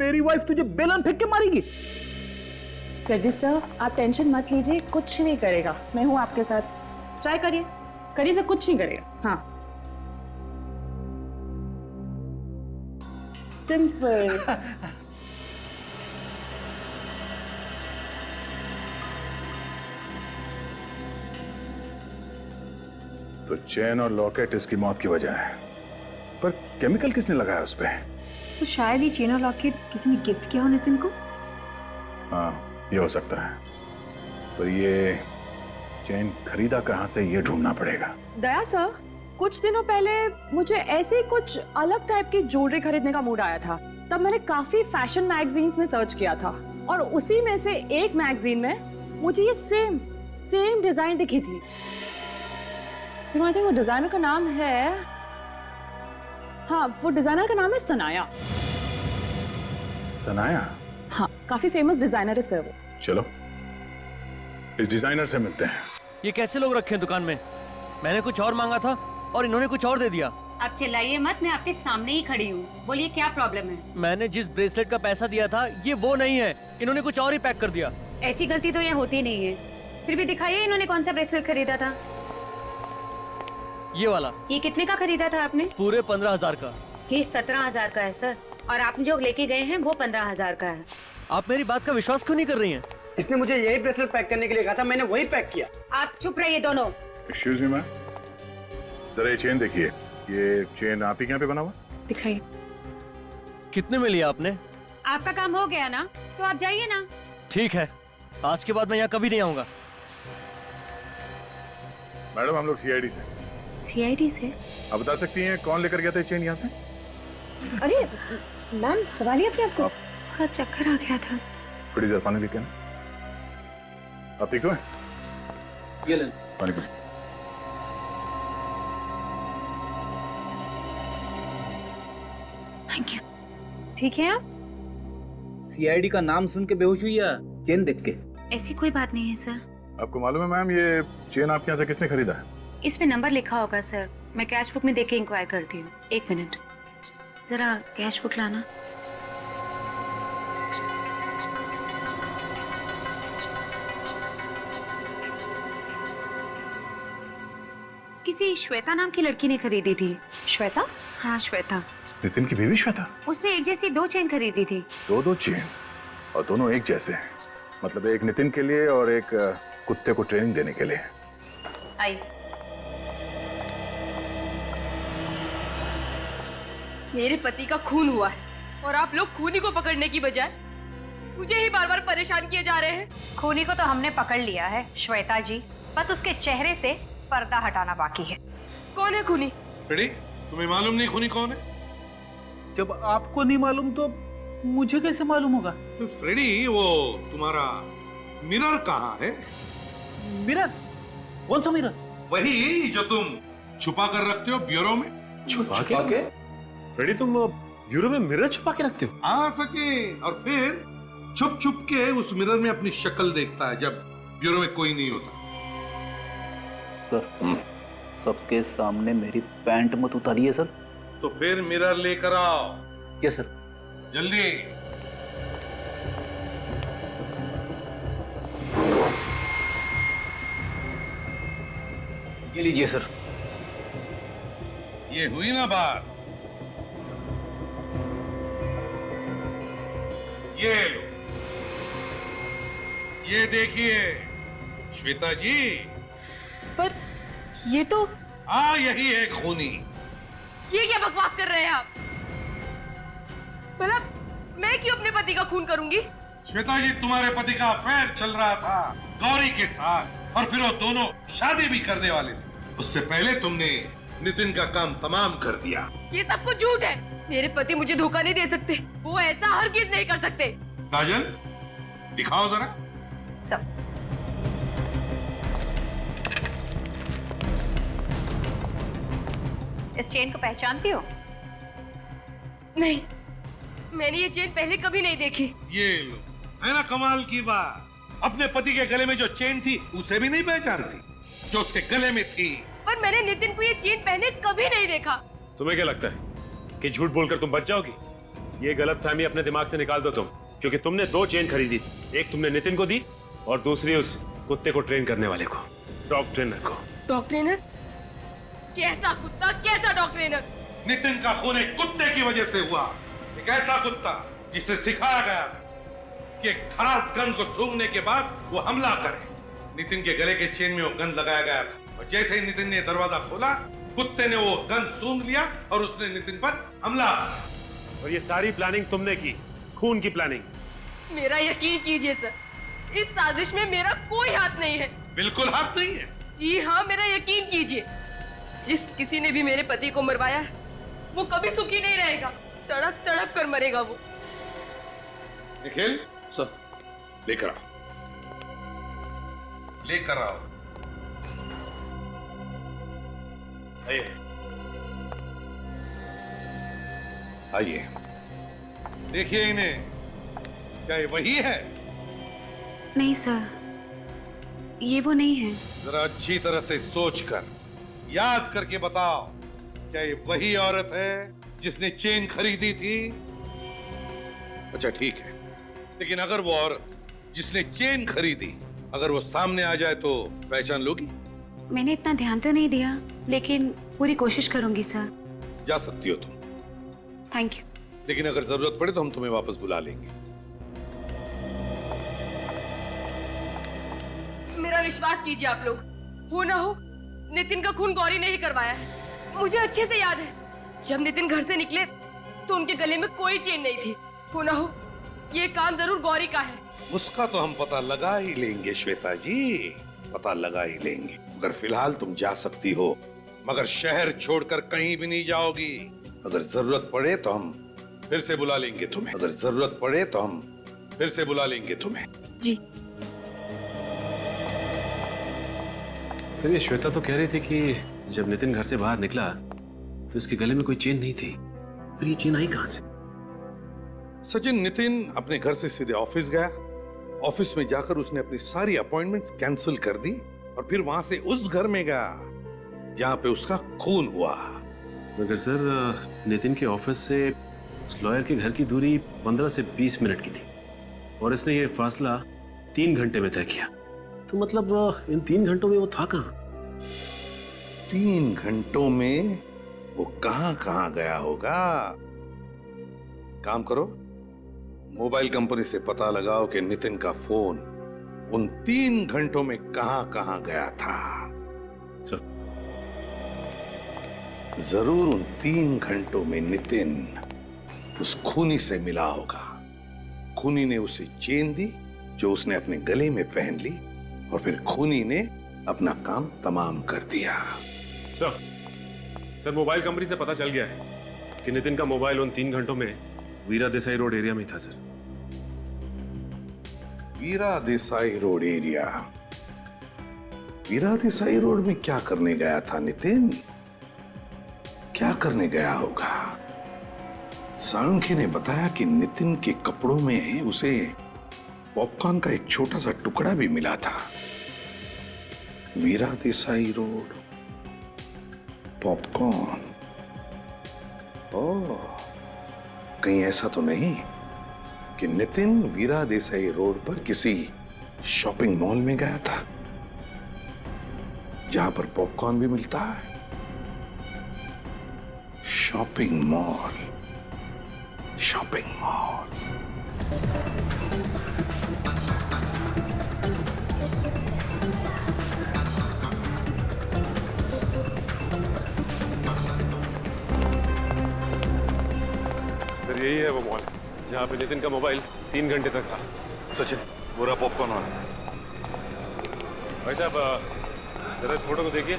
मेरी वाइफ तुझे बेलन फेंक के मारेगी। प्रदीप सर, आप टेंशन मत लीजिए, कुछ नहीं करेगा, मैं हूँ आपके साथ। ट्राई करिए, करिए सर, कुछ नहीं करेगा। हाँ, सिंपल। तो चेन और लॉकेट इसकी मौत की वजह है, पर केमिकल किसने लगाया उस पे? तो शायद ये चेन और लॉकेट किसी ने गिफ्ट किया हो नितिन को। हाँ, ये हो सकता है, पर ये चेन खरीदा कहाँ से ये ढूंढना पड़ेगा। दया सर, कुछ दिनों पहले मुझे ऐसे ही कुछ अलग टाइप की ज्वेलरी खरीदने का मूड आया था। तब मैंने काफी फैशन मैगजीन्स में सर्च किया था और उसी में से एक मैगजीन में मुझे ये सेम डिजाइन दिखी थी। वो डिजाइनर का नाम है, हाँ, वो डिजाइनर का नाम है सनाया। सनाया? हाँ, काफी फेमस डिजाइनर है सर वो। चलो इस डिजाइनर से मिलते हैं। ये कैसे लोग रखे हैं दुकान में? मैंने कुछ और मांगा था और इन्होंने कुछ और दे दिया। आप चिल्लाइए मत, मैं आपके सामने ही खड़ी हूँ। बोलिए क्या प्रॉब्लम है? मैंने जिस ब्रेसलेट का पैसा दिया था ये वो नहीं है, इन्होंने कुछ और ही पैक कर दिया। ऐसी गलती तो यहाँ होती नहीं है। फिर भी दिखाइए इन्होंने कौन सा ब्रेसलेट खरीदा था। ये वाला। ये कितने का खरीदा था आपने? पूरे 15,000 का। ये 17,000 का है सर, और आपने जो लेके गए हैं वो 15,000 का है। आप मेरी बात का विश्वास क्यों नहीं कर रही हैं? इसने मुझे यही ब्रेसलेट पैक करने के लिए कहा था, मैंने वही पैक किया। आप चुप रहिए दोनों। एक्सक्यूज मी मैम, जरा ये चेन देखिए। ये चेन आप ही के यहाँ पे बना हुआ? दिखाइए। कितने में लिया आपने? आपका काम हो गया ना, तो आप जाइए ना। ठीक है, आज के बाद मैं यहाँ कभी नहीं आऊंगा। मैडम, हम लोग सीआईडी से। सीआईडी से? आप बता सकती हैं कौन लेकर गया था चेन यहाँ से? अरे मैम, सवालिए अपने आप को। थोड़ा चक्कर आ गया था। थोड़ी देर पानी लेके आना। आप ठीक हो? ये ले। पानी पी। Thank you. ठीक है आप? सीआईडी का नाम सुन के बेहोश हुई या चेन देख के? ऐसी कोई बात नहीं है सर। आपको मालूम है मैम, ये चेन आपके यहाँ से किसने खरीदा है? इसमें नंबर लिखा होगा सर, मैं कैश बुक में देख के इंक्वायर करती हूँ। एक मिनट, जरा कैश बुक लाना। किसी श्वेता नाम की लड़की ने खरीदी थी। श्वेता? हाँ, श्वेता। नितिन की बीवी श्वेता? उसने एक जैसी 2 चेन खरीदी थी। दो चेन, और दोनों एक जैसे हैं। मतलब एक नितिन के लिए और एक कुत्ते को ट्रेनिंग देने के लिए। आई। मेरे पति का खून हुआ है और आप लोग खूनी को पकड़ने की बजाय मुझे ही बार बार परेशान किए जा रहे हैं। खूनी को तो हमने पकड़ लिया है श्वेता जी, बस उसके चेहरे से पर्दा हटाना बाकी है। कौन है खूनी? फ्रेडी, तुम्हें मालूम नहीं खूनी कौन है? जब आपको नहीं मालूम तो मुझे कैसे मालूम होगा? तो फ्रेडी, वो तुम्हारा मिरर कहाँ है? मिरर? कौन सा मिरर? वही जो तुम छुपा कर रखते हो ब्यूरो में। छुपा के? फ्रेडी, तुम ब्यूरो में मिरर छुपा के रखते हो? आ सके, और फिर छुप छुप के उस मिरर में अपनी शक्ल देखता है जब ब्यूरो में कोई नहीं होता। सर, सबके सामने मेरी पैंट मत उतारिए सर। तो फिर मिरर लेकर आओ। Yes sir. जल्दी। ये लीजिए सर। ये हुई ना बात। ये लो, ये देखिए श्वेता जी। पर ये तो, हाँ, यही है खूनी। ये क्या बकवास कर रहे हैं आप? भला मैं क्यों अपने पति का खून करूंगी? श्वेता जी, तुम्हारे पति का अफेयर चल रहा था गौरी के साथ, और फिर वो दोनों शादी भी करने वाले थे। उससे पहले तुमने नितिन का काम तमाम कर दिया। ये सब कुछ झूठ है। मेरे पति मुझे धोखा नहीं दे सकते, वो ऐसा हरगिज नहीं कर सकते। काजल, दिखाओ जरा। सब इस चेन को पहचानती हो? नहीं, मैंने ये चेन पहले कभी नहीं देखी। ये लो, है ना कमाल की बात। अपने पति के गले में जो चेन थी उसे भी नहीं पहचानती जो उसके गले में थी। पर मैंने नितिन को ये चेन पहने कभी नहीं देखा। तुम्हें क्या लगता है कि झूठ बोलकर तुम बच जाओगी? ये गलतफहमी अपने दिमाग से निकाल दो तुम, क्योंकि तुमने 2 चेन खरीदी थी। एक तुमने नितिन को दी और दूसरी उस कुत्ते को ट्रेन करने वाले को, डॉग ट्रेनर को। Dog trainer? कैसा कुत्ता, कैसा डॉग ट्रेनर? नितिन का खून एक कुत्ते की वजह से हुआ। एक ऐसा कुत्ता जिसे सिखाया गया कि एक खरास गन को सूंघने के बाद वो हमला करे। नितिन के गले के चेन में वो गन लगाया गया था और जैसे ही नितिन ने दरवाजा खोला, कुत्ते ने वो गन सूंघ लिया और उसने नितिन पर हमला किया। और ये सारी प्लानिंग तुमने की, खून की प्लानिंग। मेरा यकीन कीजिए सर, इस साजिश में मेरा कोई हाथ नहीं है। बिल्कुल हाथ नहीं है। जी हाँ, मेरा यकीन कीजिए। जिस किसी ने भी मेरे पति को मरवाया है, वो कभी सुखी नहीं रहेगा। तड़प तड़प कर मरेगा वो। निखिल सर, लेकर आओ, लेकर आओ। आइए, आइए, देखिए इन्हें। क्या ये वही है? नहीं सर, ये वो नहीं है। जरा अच्छी तरह से सोचकर याद करके बताओ, क्या ये वही औरत है जिसने चेन खरीदी थी? अच्छा ठीक है, लेकिन अगर वो औरत जिसने चेन खरीदी अगर वो सामने आ जाए तो पहचान लोगी? मैंने इतना ध्यान तो नहीं दिया, लेकिन पूरी कोशिश करूंगी सर। जा सकती हो तुम, थैंक यू। लेकिन अगर जरूरत पड़े तो हम तुम्हें वापस बुला लेंगे। मेरा विश्वास कीजिए आप लोग, हो ना हो नितिन का खून गौरी ने ही करवाया है। मुझे अच्छे से याद है, जब नितिन घर से निकले तो उनके गले में कोई चेन नहीं थी। हो ना हो ये काम जरूर गौरी का है। उसका तो हम पता लगा ही लेंगे श्वेता जी, पता लगा ही लेंगे। मगर फिलहाल तुम जा सकती हो, मगर शहर छोड़कर कहीं भी नहीं जाओगी। अगर जरूरत पड़े तो हम फिर से बुला लेंगे तुम्हें। अगर जरूरत पड़े तो हम फिर से बुला लेंगे तुम्हें। जी सर, ये श्वेता तो कह रही थी कि जब नितिन घर से बाहर निकला तो इसके गले में कोई चेन नहीं थी। फिर ये चेन आई कहां से? सचिन, नितिन अपने घर से सीधे ऑफिस गया। ऑफिस में जाकर उसने अपनी सारी अपॉइंटमेंट्स कैंसिल कर दी और फिर वहां से उस घर में गया जहां पे उसका खून हुआ। मगर सर, नितिन के ऑफिस से उस लॉयर के घर की दूरी 15 से 20 मिनट की थी और इसने ये फासला 3 घंटे में तय किया। तो मतलब इन 3 घंटों में वो था कहां? 3 घंटों में वो कहां गया होगा? काम करो, मोबाइल कंपनी से पता लगाओ कि नितिन का फोन उन 3 घंटों में कहां गया था। सर, जरूर उन 3 घंटों में नितिन उस खूनी से मिला होगा। खूनी ने उसे चेन दी जो उसने अपने गले में पहन ली और फिर खूनी ने अपना काम तमाम कर दिया। सर, मोबाइल कंपनी से पता चल गया है कि नितिन का मोबाइल उन 3 घंटों में वीरा देसाई रोड एरिया में था। सर, वीरा देसाई रोड एरिया? वीरा देसाई रोड में क्या करने गया था नितिन? क्या करने गया होगा? साळुंखे ने बताया कि नितिन के कपड़ों में उसे पॉपकॉर्न का एक छोटा सा टुकड़ा भी मिला था। वीरा देसाई रोड, पॉपकॉर्न। ओह, कहीं ऐसा तो नहीं कि नितिन वीरा देसाई रोड पर किसी शॉपिंग मॉल में गया था जहां पर पॉपकॉर्न भी मिलता है? Shopping mall, shopping mall. Sir, यही है वो मॉल जहाँ पे नितिन का मोबाइल 3 घंटे तक था। सचिन, पूरा पॉपकॉर्न वाला। भाई साहब, जरा इस फोटो को देखिए।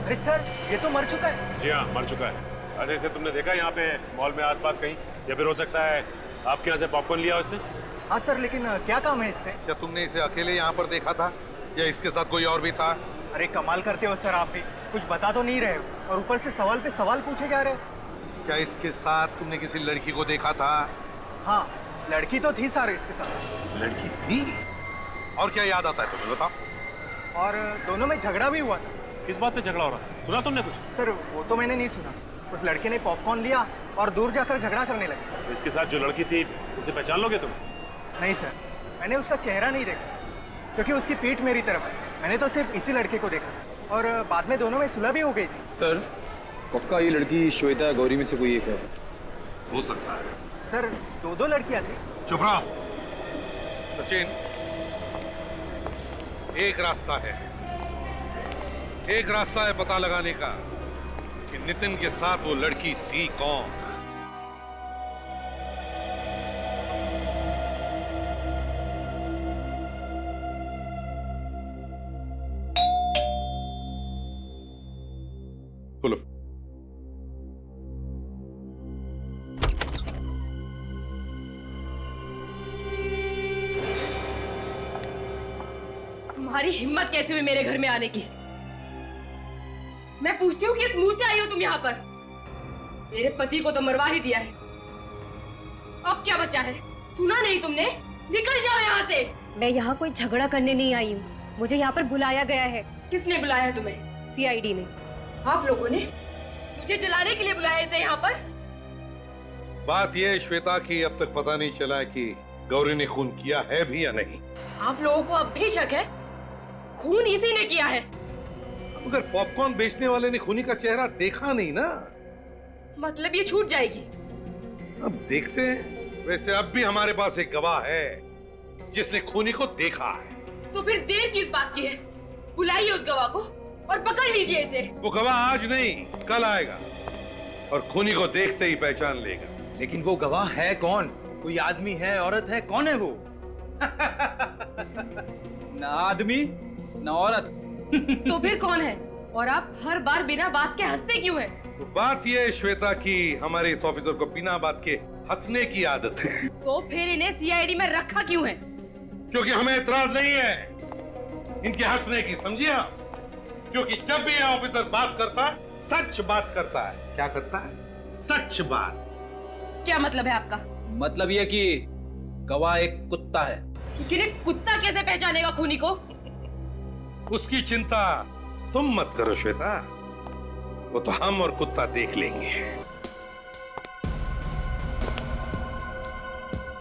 अरे सर, ये तो मर चुका है। जी हाँ, मर चुका है। अच्छा, इसे तुमने देखा यहाँ पे मॉल में आसपास कहीं? या फिर हो सकता है आपके यहाँ से पॉपकॉर्न लिया उसने? हाँ सर, लेकिन क्या काम है इससे? क्या तुमने इसे अकेले यहाँ पर देखा था या इसके साथ कोई और भी था? अरे कमाल करते हो सर, आप भी कुछ बता तो नहीं रहे हो और ऊपर से सवाल पे सवाल पूछे जा रहे हो। क्या इसके साथ तुमने किसी लड़की को देखा था? हाँ, लड़की तो थी सर इसके साथ। लड़की थी? और क्या याद आता है तुम्हें, बताओ? और दोनों में झगड़ा भी हुआ था। किस बात पे झगड़ा हो रहा था? सुना तुमने कुछ? सर, वो तो मैंने नहीं सुना। उस लड़के ने पॉपकॉर्न लिया और दूर जाकर झगड़ा करने लगे। इसके साथ जो लड़की थी उसे पहचान लोगे तुम? नहीं सर, मैंने उसका चेहरा नहीं देखा क्योंकि उसकी पीठ मेरी तरफ है। मैंने तो सिर्फ इसी लड़के को देखा और बाद में दोनों में सुलह भी हो गई थी। सर पक्का ये लड़की श्वेता गौरी में से कोई एक है। हो सकता है। सर दो लड़कियां थी। चुप रहो सचिन। एक रास्ता है पता लगाने का कि नितिन के साथ वो लड़की थी कौन। बोलो। तुम्हारी हिम्मत कैसे हुई मेरे घर में आने की? मैं पूछती हूँ किस मुंह से आई हो तुम यहाँ पर? मेरे पति को तो मरवा ही दिया है, अब क्या बचा है? सुना नहीं तुमने? निकल जाओ यहाँ से। मैं यहाँ कोई झगड़ा करने नहीं आई हूँ, मुझे यहाँ पर बुलाया गया है। किसने बुलाया है तुम्हें? सीआईडी ने। आप लोगों ने मुझे जलाने के लिए बुलाया इसे यहाँ पर? बात यह है श्वेता की अब तक पता नहीं चला है कि गौरी ने खून किया है भी या नहीं। आप लोगों को अब भी शक है? खून इसी ने किया है। मगर पॉपकॉर्न बेचने वाले ने खूनी का चेहरा देखा नहीं ना। मतलब ये छूट जाएगी? अब देखते हैं। वैसे अब भी हमारे पास एक गवाह है जिसने खूनी को देखा है। तो फिर देर किस बात की है? बुलाइए उस गवाह को और पकड़ लीजिए इसे। वो गवाह आज नहीं कल आएगा और खूनी को देखते ही पहचान लेगा। लेकिन वो गवाह है कौन? कोई आदमी है, औरत है, कौन है वो? ना आदमी ना औरत। तो फिर कौन है? और आप हर बार बिना बात के हंसते क्यों हैं? तो बात यह है श्वेता की हमारे इस ऑफिसर को बिना बात के हंसने की आदत है। तो फिर इन्हें सीआईडी में रखा क्यों है? क्योंकि हमें इतराज नहीं है इनके हंसने की, समझिए आप? क्योंकि जब भी यह ऑफिसर बात करता है सच बात करता है। क्या करता है? सच बात। क्या मतलब है आपका? मतलब ये कि गवाह एक कुत्ता है। लेकिन एक कुत्ता कैसे पहचानेगा खूनी को? उसकी चिंता तुम मत करो श्वेता, वो तो हम और कुत्ता देख लेंगे।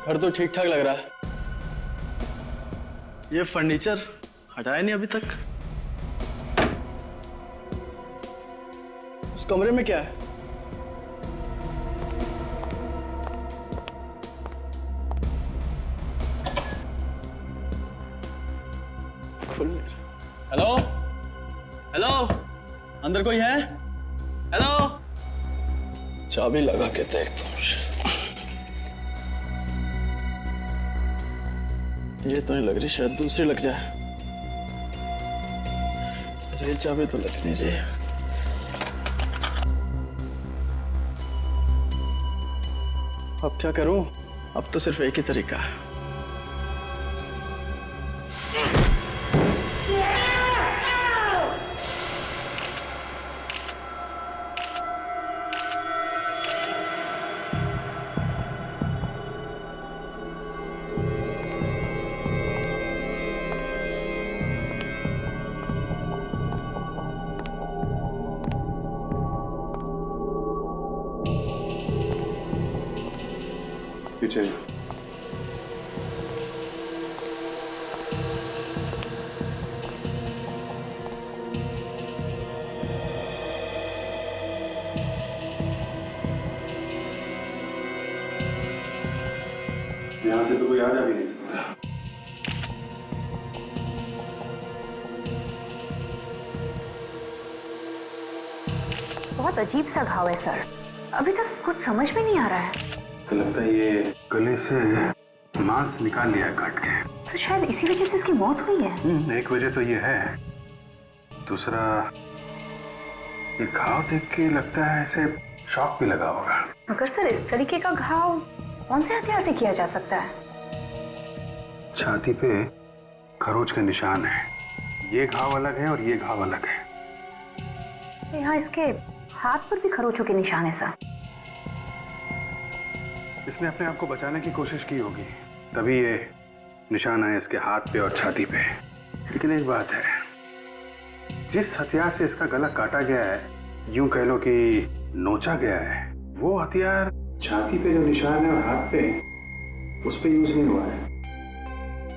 घर तो ठीक ठाक लग रहा है। ये फर्नीचर हटाया नहीं अभी तक। उस कमरे में क्या है? खुल नहीं रहा। हेलो हेलो, अंदर कोई है? हेलो, चाबी लगा के देखता हूँ। ये तो नहीं लग रही, शायद दूसरी लग जाए। ये चाबी तो लग नहीं चाहिए। अब क्या करूं? अब तो सिर्फ एक ही तरीका है। पीछे यहाँ से तो कोई आ जा भी नहीं सकता। बहुत अजीब सा घाव है सर, अभी तक कुछ समझ में नहीं आ रहा है। तो लगता है ये गले से मांस निकाल लिया है काट के। तो शायद इसी वजह से इसकी मौत हुई है। एक वजह तो ये है, दूसरा ये घाव देख के लगता है ऐसे शॉक भी लगा होगा। मगर सर इस तरीके का घाव कौन से हथियार से किया जा सकता है? छाती पे खरोच के निशान है। ये घाव अलग है और ये घाव अलग है। यहाँ इसके हाथ पर भी खरोचों के निशान है सर। इसने अपने आप को बचाने की कोशिश की होगी, तभी ये निशान आए इसके हाथ पे और छाती पे। लेकिन एक बात है, जिस हथियार से इसका गला काटा गया है, यूं कह लो कि नोचा गया है, वो हथियार छाती पे जो निशान है और हाथ पे उस पे यूज नहीं हुआ है।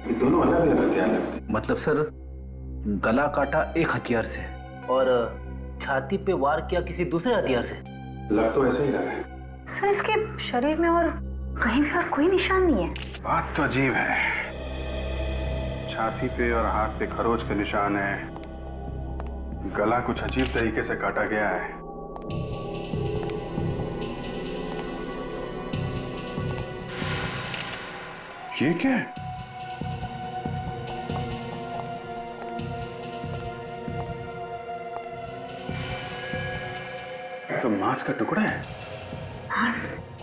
ये दोनों अलग अलग हथियार लगते हैं। मतलब सर गला काटा एक हथियार से और छाती पे वार किया किसी दूसरे हथियार से। लग तो ऐसा ही रहा है। सर इसके शरीर में और कहीं भी और कोई निशान नहीं है। बात तो अजीब है। छाती पे और हाथ पे खरोच के निशान है, गला कुछ अजीब तरीके से काटा गया है। ये क्या है? तो मांस का टुकड़ा है।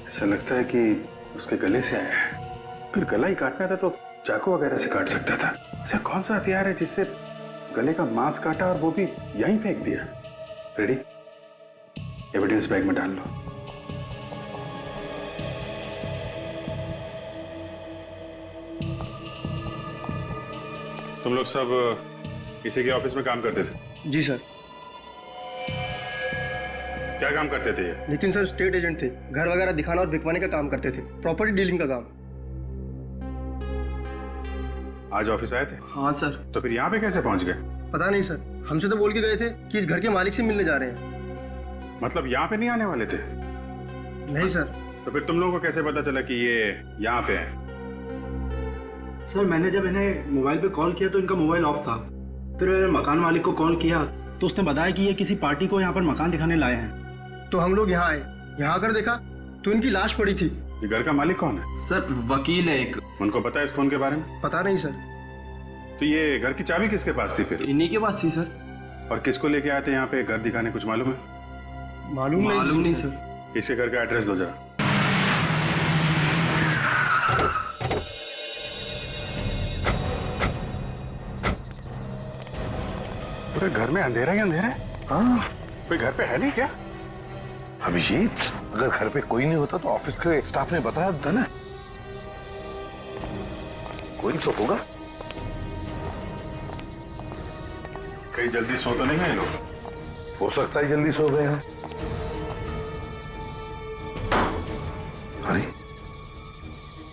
ऐसा लगता है कि उसके गले से आया है। फिर गला ही काटना था तो चाकू वगैरह से काट सकता था। ऐसा कौन सा हथियार है जिससे गले का मांस काटा और वो भी यहीं फेंक दिया? रेडी, एविडेंस बैग में डाल लो। तुम लोग सब इसी के ऑफिस में काम करते थे? जी सर। क्या काम करते थे ये? नितिन सर स्टेट एजेंट थे। घर वगैरह दिखाना और बिकवाने का काम करते थे, प्रॉपर्टी डीलिंग का काम। आज ऑफिस आए थे? हाँ सर। तो फिर यहाँ पे कैसे पहुंच गए? पता नहीं सर, हमसे तो बोल के गए थे कि इस घर के मालिक से मिलने जा रहे हैं। मतलब यहाँ पे नहीं आने वाले थे? नहीं सर। तो फिर तुम लोगों को कैसे पता चला कि ये यहाँ पे है? सर मैंने जब इन्हें मोबाइल पे कॉल किया तो इनका मोबाइल ऑफ था। फिर मैंने मकान मालिक को कॉल किया तो उसने बताया कि ये किसी पार्टी को यहाँ पर मकान दिखाने लाए हैं। तो हम लोग यहाँ आए, यहाँ आकर देखा तो इनकी लाश पड़ी थी। ये घर का मालिक कौन है? सर वकील है एक। उनको पता है इस फोन के बारे में? पता नहीं सर। तो ये घर की चाबी किसके पास थी फिर? इन्हीं के पास थी सर। और किसको लेके आए थे यहाँ पे घर दिखाने, कुछ मालूम है? मालूम नहीं सर। इसके घर का एड्रेस दो जरा। पूरे घर में अंधेरा ही अंधेरा है। हाँ, कोई घर पे है नहीं क्या? अभिजीत, अगर घर पे कोई नहीं होता तो ऑफिस के स्टाफ ने बताया था ना। कोई तो होगा। कहीं जल्दी सो तो नहीं गए लोग? हो सकता है जल्दी सो गए हैं। अरे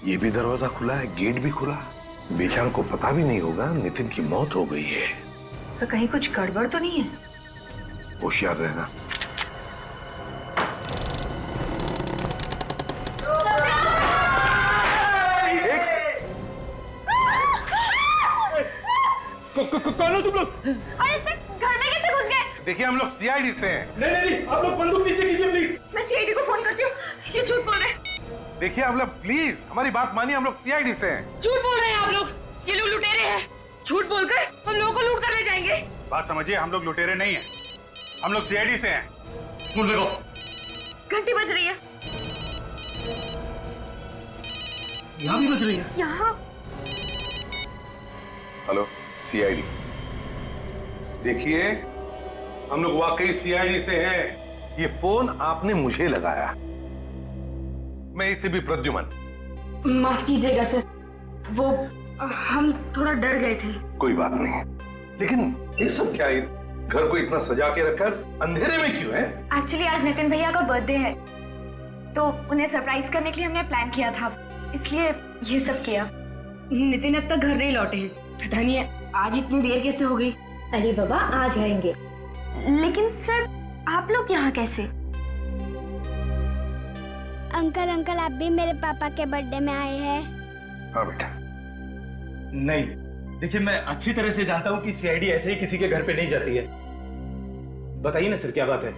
ये भी दरवाजा खुला है, गेट भी खुला। बेचारों को पता भी नहीं होगा नितिन की मौत हो गई है। तो कहीं कुछ गड़बड़ तो नहीं है? होशियार रहना। कौन हो तुम लोग? अरे सर घर में कैसे घुस गए? देखिए हम लोग सीआईडी से हैं। नहीं, आप लोग बंदूक नीचे कीजिए प्लीज। मैं सीआईडी को फोन करती हूँ। ये झूठ बोल रहे हैं। देखिए आप लोग प्लीज हमारी बात मानिए, हम लोग सीआईडी से हैं। झूठ बोल रहे हैं आप लोग। ये लोग लुटेरे हैं। झूठ बोलकर हम लोगों को लूट कर ले जाएंगे। बात समझिए, हम लोग लुटेरे नहीं हैं, हम लोग सीआईडी से हैं। सुन लो, घंटी बज रही है। यहाँ भी बज रही है। यहाँ हेलो सीआईडी। देखिए हम लोग वाकई सीआईडी से हैं। ये फोन आपने मुझे लगाया, मैं इससे भी प्रद्युमन। माफ कीजिएगा सर, वो हम थोड़ा डर गए थे। कोई बात नहीं, लेकिन ये सब क्या है? घर को इतना सजा के रखकर अंधेरे में क्यों है? एक्चुअली आज नितिन भैया का बर्थडे है तो उन्हें सरप्राइज करने के लिए हमने प्लान किया था, इसलिए ये सब किया। नितिन अब तक घर नहीं लौटे हैं। पता नहीं आज इतनी देर कैसे हो गई। अरे बाबा आ जाएंगे। लेकिन सर आप लोग यहाँ कैसे? अंकल आप भी मेरे पापा के बर्थडे में आए हैं? हाँ बेटा। नहीं, देखिए मैं अच्छी तरह से जानता हूँ कि सीआईडी ऐसे ही किसी के घर पे नहीं जाती है। बताइए ना सर क्या बात है?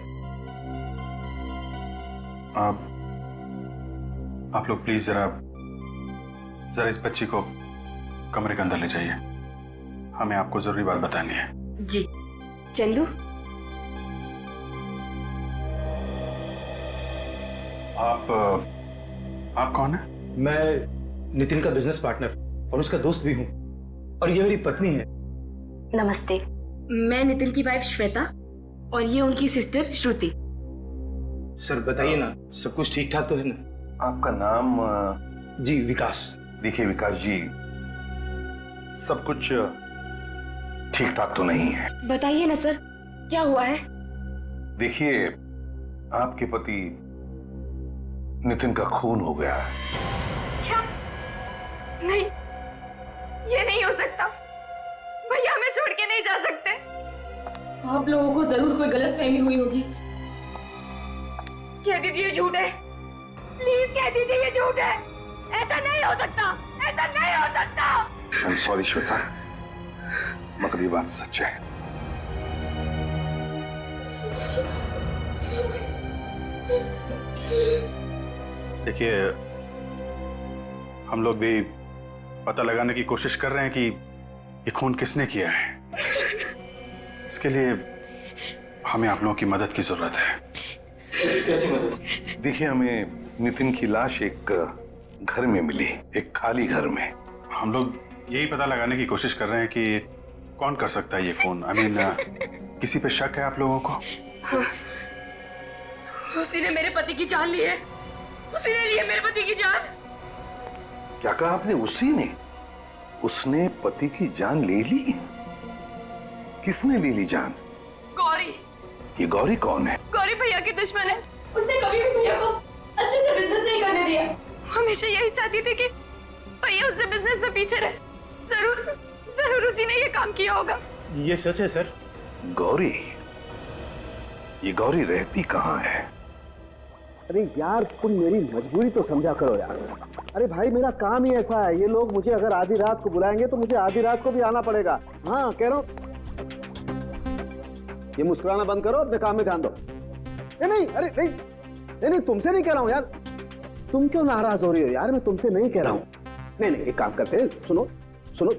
आप लोग प्लीज जरा इस बच्ची को कमरे के अंदर ले जाइए, हमें आपको जरूरी बात बतानी है। जी। चंदू, आप कौन है? मैं नितिन का बिजनेस पार्टनर और उसका दोस्त भी हूँ, और ये मेरी पत्नी है। नमस्ते। मैं नितिन की वाइफ श्वेता और ये उनकी सिस्टर श्रुति। सर बताइए ना, सब कुछ ठीक ठाक तो है ना? आपका नाम? जी विकास। देखिए विकास जी, सब कुछ ठीक ठाक तो नहीं है। बताइए ना सर, क्या हुआ है? देखिए आपके पति नितिन का खून हो गया है। क्या? नहीं, ये नहीं हो सकता। भैया हमें छोड़ के नहीं जा सकते। आप लोगों को जरूर कोई गलतफहमी हुई होगी। कह दीजिए झूठ है, प्लीज कह दीजिए ये झूठ है। ऐसा नहीं हो सकता, ऐसा नहीं हो सकता। आई एम सॉरी श्वेता, मगर ये बात सच है। देखिए, हम लोग भी पता लगाने की कोशिश कर रहे हैं कि ये खून किसने किया है। इसके लिए हमें आप लोगों की मदद की जरूरत है। कैसी मदद? देखिए, हमें नितिन की लाश एक घर में मिली, एक खाली घर में। हम लोग यही पता लगाने की कोशिश कर रहे हैं कि कौन कर सकता है ये खून। आई मीन, किसी पे शक है आप लोगों को? उसी ने मेरे पति की जान ली है, उसी ने ली है मेरे पति की जान। क्या कहा आपने? उसी ने? उसने पति की जान ले ली? किसने ले ली जान? गौरी। ये गौरी कौन है? गौरी भैया की दुश्मन है। उसने कभी भी भैया को अच्छे से बिजनेस नहीं करने दिया। हमेशा यही चाहती थी कि भैया उससे बिजनेस में पीछे रहे। जरूर जरूर उसी ने ये काम किया होगा। ये सच है सर। गौरी? ये गौरी रहती कहाँ है? अरे यार, तुम मेरी मजबूरी तो समझा करो यार। अरे भाई, मेरा काम ही ऐसा है। ये लोग मुझे अगर आधी रात को बुलाएंगे तो मुझे आधी रात को भी आना पड़ेगा। हाँ, कह रहा हूँ। ये मुस्कुराना बंद करो, अपने काम में ध्यान दो। नहीं, अरे नहीं, तुमसे नहीं कह रहा हूँ यार। तुम क्यों नाराज हो रही हो यार? मैं तुमसे नहीं कह रहा हूँ। नहीं, एक काम करते हैं, सुनो,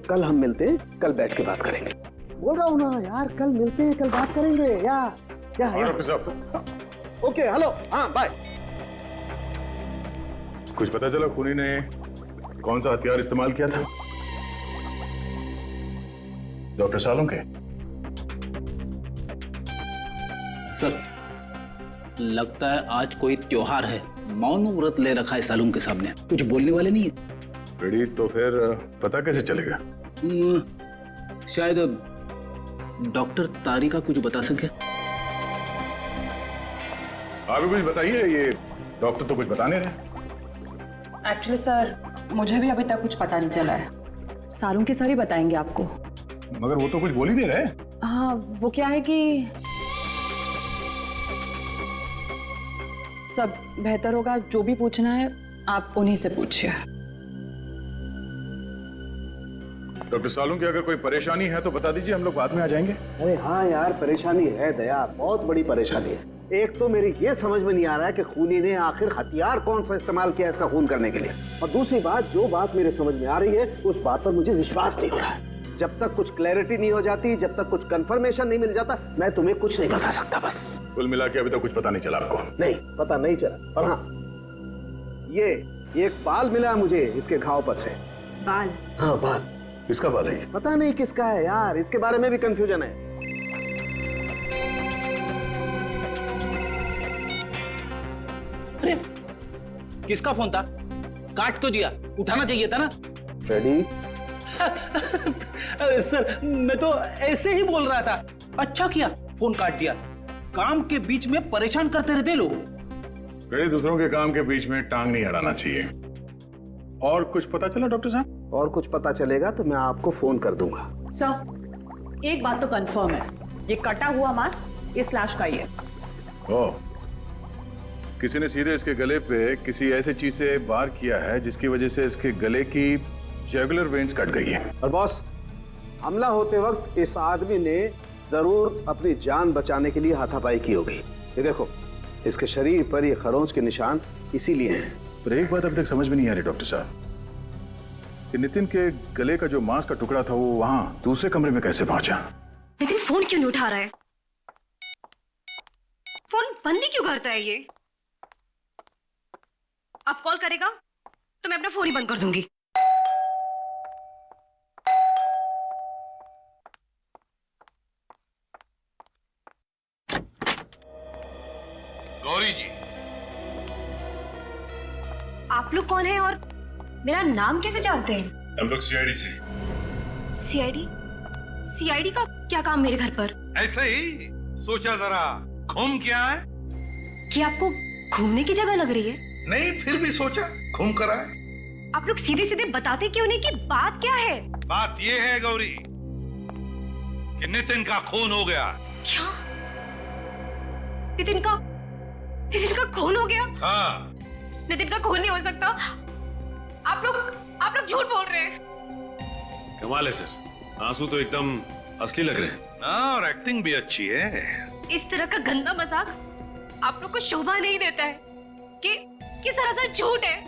कल हम मिलते हैं, कल बैठ के बात करेंगे। बोल रहा हूँ ना यार, कल मिलते हैं, कल बात करेंगे। या ओके, हेलो, हाँ, बाय। कुछ पता चला खूनी ने कौन सा हथियार इस्तेमाल किया था? डॉक्टर सालुंके? सर, लगता है आज कोई त्योहार है। मौन व्रत ले रखा है सालुंके साहब ने। कुछ बोलने वाले नहीं है। रेडी, तो फिर पता कैसे चलेगा? शायद डॉक्टर तारिका कुछ बता सके। आप भी कुछ बताइए, ये डॉक्टर तो कुछ बता नहीं रहे। एक्चुअली सर, मुझे भी अभी तक कुछ पता नहीं चला है। सालुंके सर ही बताएंगे आपको। मगर वो तो कुछ बोल ही नहीं रहे। हाँ, वो क्या है कि सब बेहतर होगा, जो भी पूछना है आप उन्हीं से पूछिए। डॉक्टर सालुंके, अगर कोई परेशानी है तो बता दीजिए, हम लोग बाद में आ जाएंगे। अरे हाँ यार, परेशानी है दया, बहुत बड़ी परेशानी है। एक तो मेरी ये समझ में नहीं आ रहा है कि खूनी ने आखिर हथियार कौन सा इस्तेमाल किया इसका खून करने के लिए। और दूसरी बात, जो बात मेरे समझ में आ रही है उस बात पर मुझे विश्वास नहीं हो रहा है। जब तक कुछ क्लैरिटी नहीं हो जाती, जब तक कुछ कंफर्मेशन नहीं मिल जाता, मैं तुम्हें कुछ नहीं बता सकता। बस कुल मिला के अभी तक कुछ पता नहीं चला आपको? नहीं, पता नहीं चला। और हाँ, ये एक बाल मिला है मुझे इसके घाव पर से। बाल? हाँ, बाल। किसका बाल है? पता नहीं किसका है यार, इसके बारे में भी कंफ्यूजन है। अरे, किसका फोन था? काट तो दिया, उठाना चाहिए था ना। फ्रेडी? सर, मैं तो ऐसे ही बोल रहा था। अच्छा किया फोन काट दिया। काम के बीच में परेशान करते रहते लोग। दूसरों के काम के बीच में टांग नहीं अड़ाना चाहिए। और कुछ पता चला डॉक्टर साहब? और कुछ पता चलेगा तो मैं आपको फोन कर दूंगा। सर, एक बात तो कंफर्म है, ये कटा हुआ मांस इस लाश का ही है। ओह, किसी ने सीधे इसके गले पे किसी ऐसी चीज से वार किया है जिसकी वजह से इसके गले की जुगुलर वेन्स कट गई है। और बॉस, हमला होते वक्त इस आदमी ने जरूर अपनी जान बचाने के लिए हाथापाई की होगी। ये देखो, इसके शरीर पर ये खरोंच के निशान इसीलिए हैं। पर एक बात अब तक समझ में नहीं आ रही डॉक्टर साहब, कि नितिन के गले का जो मांस का टुकड़ा था वो वहां दूसरे कमरे में कैसे पहुंचा? नितिन फोन क्यों नहीं उठा रहा है? फोन बंद ही क्यों करता है ये? अब कॉल करेगा तो मैं अपना फोन ही बंद कर दूंगी। गौरी जी, आप लोग कौन हैं और मेरा नाम कैसे जानते हैं? हम लोग सीआईडी से। सीआईडी? सीआईडी का क्या काम मेरे घर पर? ऐसे ही सोचा जरा घूम के आए। कि आपको घूमने की जगह लग रही है? नहीं फिर भी सोचा घूम कर आए। आप लोग सीधे सीधे बताते क्यों नहीं कि बात क्या है? बात ये है गौरी कि नितिन का खून हो गया। क्या? नितिन का खून हो गया? हाँ। नितिन का खून नहीं हो सकता। आप लोग झूठ बोल रहे हैं। कमाल है सर, आंसू तो एकदम असली लग रहे हैं। हाँ, और एक्टिंग भी अच्छी है। इस तरह का गंदा मजाक आप लोग को शोभा नहीं देता है कि सरासर झूठ है।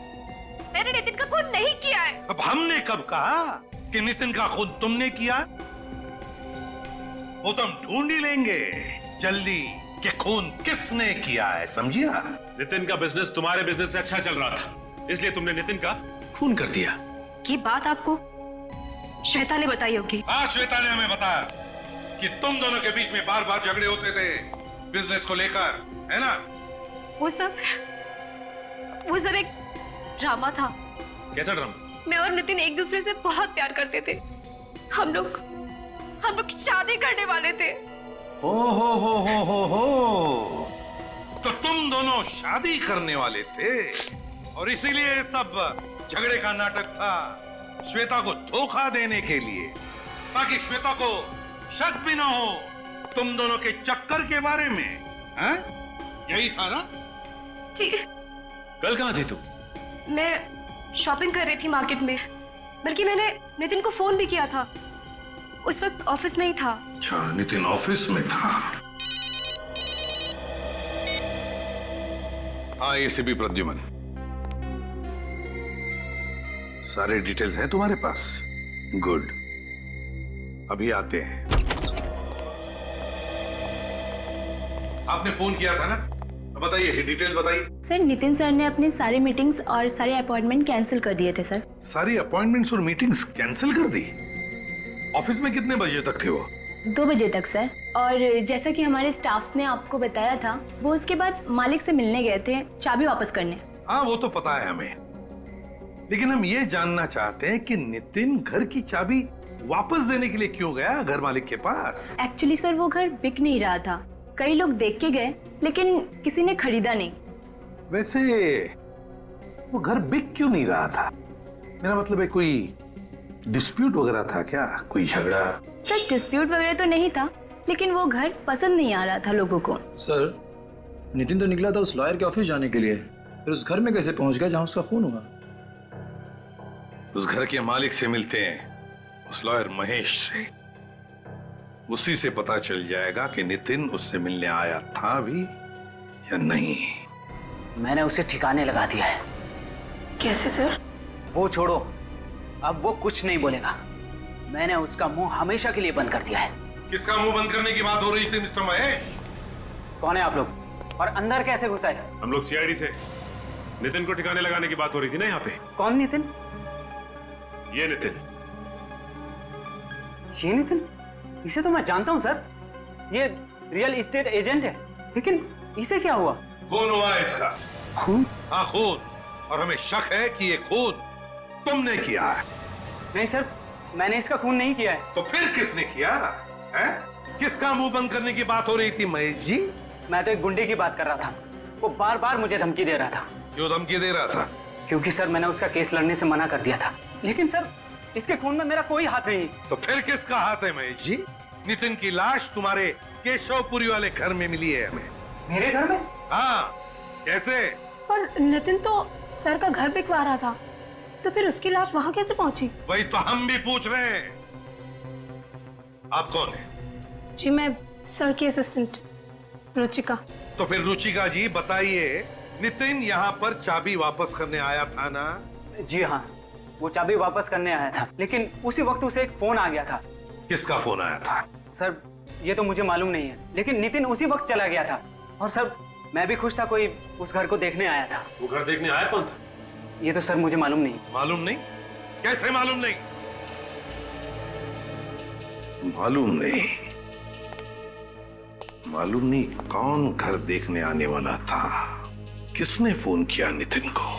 मैंने नितिन का खून नहीं किया है। अब हमने कब कहा कि नितिन का खून तुमने किया? वो तो हम ढूंढ ही लेंगे जल्दी कि खून किसने किया है, समझिया? नितिन का बिजनेस तुम्हारे बिजनेस से अच्छा चल रहा था, इसलिए तुमने नितिन का खून कर दिया। ये बात आपको श्वेता ने बताई होगी। हाँ, श्वेता ने हमें बताया कि तुम दोनों के बीच में बार बार झगड़े होते थे बिजनेस को लेकर, है ना? वो सब एक ड्रामा था। कैसा ड्रामा? मैं और नितिन एक दूसरे से बहुत प्यार करते थे। हम लोग शादी करने वाले थे। हो। तो तुम दोनों शादी करने वाले थे और इसीलिए सब झगड़े का नाटक था, श्वेता को धोखा देने के लिए, ताकि श्वेता को शक भी ना हो तुम दोनों के चक्कर के बारे में। हैं? यही था ना? जी। कल कहाँ थी तू? मैं शॉपिंग कर रही थी मार्केट में, बल्कि मैंने नितिन को फोन भी किया था। उस वक्त ऑफिस में ही था। अच्छा, नितिन ऑफिस में था। हाँ, एसीपी प्रद्युमन, सारे डिटेल्स हैं तुम्हारे पास? गुड, अभी आते हैं। आपने फोन किया था ना? बताइए, डिटेल बताइए। सर, नितिन सर ने अपनी सारी मीटिंग्स और सारे अपॉइंटमेंट कैंसिल कर दिए थे सर। सारी अपॉइंटमेंट्स और मीटिंग्स कैंसिल कर दी? ऑफिस में कितने बजे तक थे वो? 2 बजे तक सर। और जैसा कि हमारे स्टाफ्स ने आपको बताया था, वो उसके बाद मालिक से मिलने गए थे चाबी वापस करने। हाँ, वो तो पता है हमें, लेकिन हम ये जानना चाहते हैं कि नितिन घर की चाबी वापस देने के लिए क्यों गया घर मालिक के पास? एक्चुअली सर, वो घर बिक नहीं रहा था। कई लोग देख के गए, लेकिन किसी ने खरीदा नहीं। वैसे वो घर बिक क्यों नहीं रहा था? मेरा मतलब है कोई डिस्प्यूट वगैरह था क्या? कोई झगड़ा? सर, डिस्प्यूट वगैरह तो नहीं था, लेकिन वो घर पसंद नहीं आ रहा था लोगों को। सर, नितिन तो निकला था उस लॉयर के ऑफिस जाने के लिए, फिर उस घर में कैसे पहुंच गया जहां उसका खून हुआ? उस घर के मालिक से मिलते हैं, उस लॉयर महेश से। उसी से पता चल जाएगा कि नितिन उससे मिलने आया था भी या नहीं। मैंने उसे ठिकाने लगा दिया है। कैसे सर? वो छोड़ो, अब वो कुछ नहीं बोलेगा। मैंने उसका मुंह हमेशा के लिए बंद कर दिया है। किसका मुंह बंद करने की बात हो रही थी मिस्टर महेश? कौन है आप लोग, और अंदर कैसे घुसा है? हम लोग सीआईडी से। नितिन को ठिकाने लगाने की बात हो रही थी ना यहाँ पे। कौन नितिन? ये नितिन। ये नितिन? इसे तो मैं जानता हूँ सर, ये रियल एस्टेट एजेंट है, लेकिन इसे क्या हुआ? खून हुआ है इसका। खून? हाँ, खून, और हमें शक है कि ये खून तुमने किया है। नहीं सर, मैंने इसका खून नहीं किया है। तो फिर किसने किया है? किसका मुंह बंद करने की बात हो रही थी महेश जी? मैं तो एक गुंडे की बात कर रहा था, वो बार बार मुझे धमकी दे रहा था। क्यों धमकी दे रहा था? क्योंकि सर मैंने उसका केस लड़ने से मना कर दिया था। लेकिन सर, इसके खून में मेरा कोई हाथ नहीं। तो फिर किसका हाथ है महेश जी? नितिन की लाश तुम्हारे केशवपुरी वाले घर में मिली है हमें। मेरे घर में? हाँ। कैसे? पर नितिन तो सर का घर बिकवा रहा था, तो फिर उसकी लाश वहां कैसे पहुंची? वही तो हम भी पूछ रहे हैं। आप कौन है? जी, मैं सर की असिस्टेंट रुचिका। तो फिर रुचिका जी बताइए, नितिन यहाँ पर चाबी वापस करने आया था ना? जी हाँ, वो चाबी वापस करने आया था, लेकिन उसी वक्त उसे एक फोन आ गया था। किसका फोन आया था? सर, ये तो मुझे मालूम नहीं है, लेकिन नितिन उसी वक्त चला गया था। और सर, मैं भी खुश था, कोई उस घर को देखने आया था। वो घर देखने आया कौन था? ये तो सर मुझे मालूम नहीं। मालूम नहीं? कैसे मालूम नहीं? मालूम नहीं? मालूम नहीं कौन घर देखने आने वाला था? किसने फोन किया नितिन को?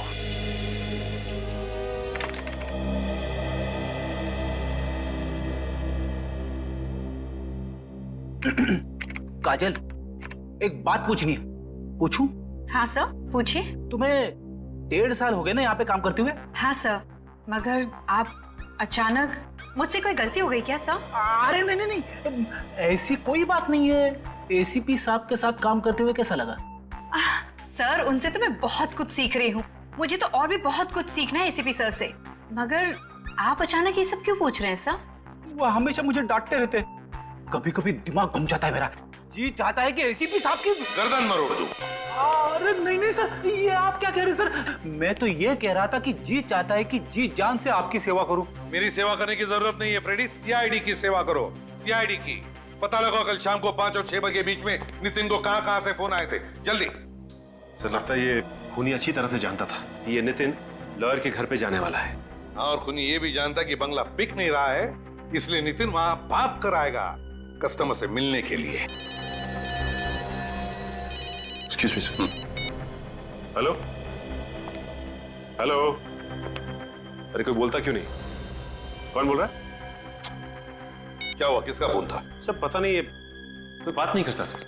काजल, एक बात पूछनी है। पूछूं? हाँ सर, पूछिए। तुम्हें 1.5 साल हो गए ना यहाँ पे काम करते हुए। हाँ सर, मगर आप अचानक, मुझसे कोई गलती हो गई क्या सर? अरे नहीं नहीं नहीं, ऐसी कोई बात नहीं है। एसीपी साहब के साथ काम करते हुए कैसा लगा? सर, उनसे तो मैं बहुत कुछ सीख रही हूँ। मुझे तो और भी बहुत कुछ सीखना है एसीपी सर से। मगर आप अचानक ये सब क्यों पूछ रहे हैं सर? वो हमेशा मुझे डांटते रहते, कभी कभी दिमाग घूम जाता है मेरा। जी चाहता है कि एसीपी साहब की गर्दन मरोड़ दूं। अरे नहीं नहीं सर, ये आप क्या कह रहे हैं सर? मैं तो ये कह रहा था कि जी चाहता है कि जी जान से आपकी सेवा करूं। मेरी सेवा करने की जरूरत नहीं है फ्रेडी, सीआईडी की सेवा करो। सीआईडी की पता लगाओ कल शाम को 5 और 6 बजे के बीच में नितिन को कहां से फोन आए थे, जल्दी। सर लगता है ये खूनी अच्छी तरह से जानता था ये नितिन लॉयर के घर पे जाने वाला है। और खूनी ये भी जानता है कि बंगला बिक नहीं रहा है, इसलिए नितिन वहां भाग कर आएगा कस्टमर से मिलने के लिए। Excuse me sir. Hello hello, अरे कोई बोलता क्यों नहीं? कौन बोल रहा है? क्या हुआ, किसका फोन था? सब पता नहीं, ये कोई बात नहीं करता सर।